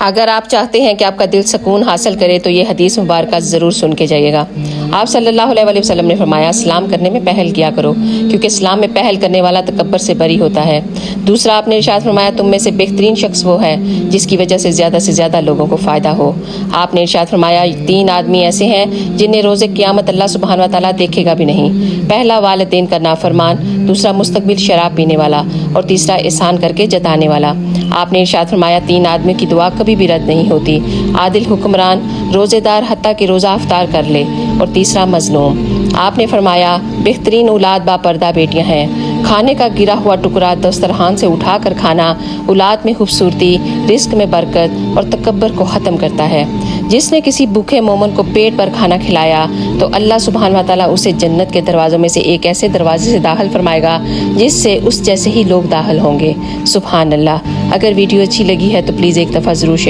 اگر آپ چاہتے ہیں کہ آپ کا دل سکون حاصل کرے تو یہ حدیث مبارکہ ضرور سن کے جائیے گا۔ آپ صلی اللہ علیہ وسلم نے فرمایا، سلام کرنے میں پہل کیا کرو، کیونکہ اسلام میں پہل کرنے والا تکبر سے بری ہوتا ہے۔ دوسرا آپ نے ارشاد فرمایا، تم میں سے بہترین شخص وہ ہے جس کی وجہ سے زیادہ لوگوں کو فائدہ ہو۔ آپ نے ارشاد فرمایا، 3 آدمی ایسے ہیں جنہیں روز قیامت اللہ سبحانہ و تعالیٰ دیکھے گا بھی نہیں۔ پہلا والدین کا نافرمان، دوسرا مستقبل شراب پینے والا، اور تیسرا احسان کر کے جتانے والا۔ آپ نے ارشاد فرمایا، 3 آدمیوں کی دعا کبھی بھی رد نہیں ہوتی، عادل حکمران، روزے دار حتیٰ کہ روزہ افطار کر لے، اور تیسرا مظلوم۔ آپ نے فرمایا، بہترین اولاد با پردہ بیٹیاں ہیں۔ کھانے کا گرا ہوا ٹکڑا دسترخوان سے اٹھا کر کھانا اولاد میں خوبصورتی، رزق میں برکت اور تکبر کو ختم کرتا ہے۔ جس نے کسی بھوکے مومن کو پیٹ پر کھانا کھلایا تو اللہ سبحانہ و تعالیٰ اسے جنت کے دروازوں میں سے ایک ایسے دروازے سے داخل فرمائے گا جس سے اس جیسے ہی لوگ داخل ہوں گے۔ سبحان اللہ۔ اگر ویڈیو اچھی لگی ہے تو پلیز ایک دفعہ ضرور شیئر